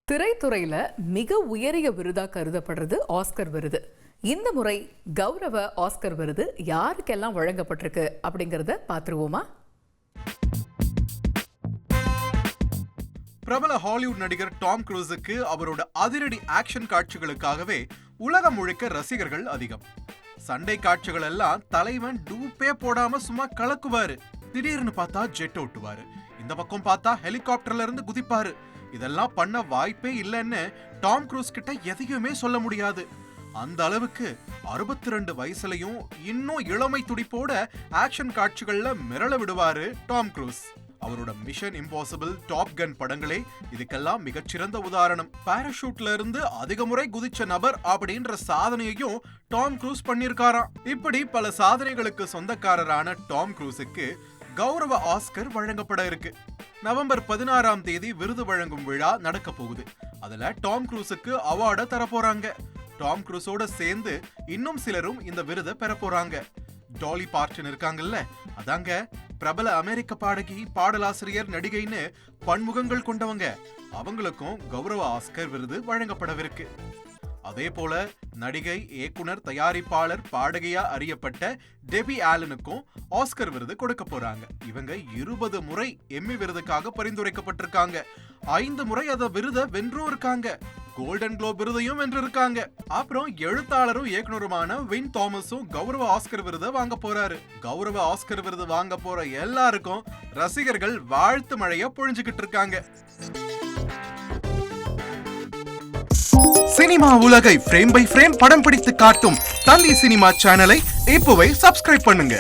திரைத்துறையில மிக உயரிய விருதா கருதப்படுறது ஆஸ்கர் விருது. இந்த முறை கௌரவ ஆஸ்கர் விருது யாருக்கெல்லாம் வழங்கப்பட்டிருக்கு அப்படிங்கறத பாத்துருவோமா? பிரபல ஹாலிவுட் நடிகர் டாம் க்ரூஸுக்கு அவரோட அதிரடி ஆக்ஷன் காட்சிகளுக்காகவே உலகம் முழுக்க ரசிகர்கள் அதிகம். சண்டை காட்சிகள் எல்லாம் தலைவன் டூப்பே போடாம சும்மா கலக்குவாரு. திடீர்னு பார்த்தா ஜெட் ஓட்டுவாரு, இந்த பக்கம் பார்த்தா ஹெலிகாப்டர்ல இருந்து குதிப்பாரு. இதெல்லாம் பண்ண வாய்ப்பே இல்லைன்னு டாம் க்ரூஸ் கிட்ட எதையுமே சொல்ல முடியாது. அந்த அளவுக்கு 62 வயசுலயும் இன்னும் இளமை துடிப்போட ஆக்ஷன் காட்சிகள்ல மிரள விடுவாரு டாம் க்ரூஸ். அவரோட மிஷன் இம்பாசிபிள், டாப் கன் படங்களே இதுக்கெல்லாம் மிகச்சிறந்த உதாரணம். பாராஷூட்ல இருந்து அதிக முறை குதிச்ச நபர் அப்படின்ற சாதனையையும் டாம் க்ரூஸ் பண்ணிருக்காராம். இப்படி பல சாதனைகளுக்கு சொந்தக்காரரான டாம் க்ரூஸுக்கு கௌரவ ஆஸ்கர் வழங்கப்பட இருக்கு. நவம்பர் 16ஆம் தேதி விருது வழங்கும் விழா நடக்க போகுது. அதுல டாம் க்ரூஸுக்கு அவார்டை தர போறாங்க. டாம் க்ரூஸோட சேர்ந்து இன்னும் சிலரும் இந்த விருதை பெற போறாங்க. டாலி பார்டன் இருக்காங்கல்ல, அதாங்க பிரபல அமெரிக்க பாடகி, பாடலாசிரியர், நடிகைன்னு பன்முகங்கள் கொண்டவங்க. அவங்களுக்கும் கௌரவ ஆஸ்கர் விருது வழங்கப்படவிருக்கு. அதே போல நடிகை, இயக்குனர், தயாரிப்பாளர், பாடகியா அறியப்பட்ட டெபி ஆலனுக்கும் ஆஸ்கர் விருது கொடுக்க போறாங்க. இவங்க 20 முறை எம்மி விருதுக்காக பரிந்துரைக்கப்பட்டிருக்காங்க. 5 முறை அத விருதை வென்றும் இருக்காங்க. கோல்டன் குளோப் விருதையும் வென்றிருக்காங்க. அப்புறம் எழுத்தாளரும் இயக்குனருமான வின் தாமஸும் கௌரவ ஆஸ்கர் விருதை வாங்க போறாரு. கௌரவ ஆஸ்கர் விருது வாங்க போற எல்லாருக்கும் ரசிகர்கள் வாழ்த்து மழைய பொழிஞ்சுக்கிட்டு இருக்காங்க. சினிமா உலகை ஃப்ரேம் பை ஃப்ரேம் படம் பிடித்து காட்டும் தந்தி சினிமா சேனலை இப்போவே சப்ஸ்கிரைப் பண்ணுங்க.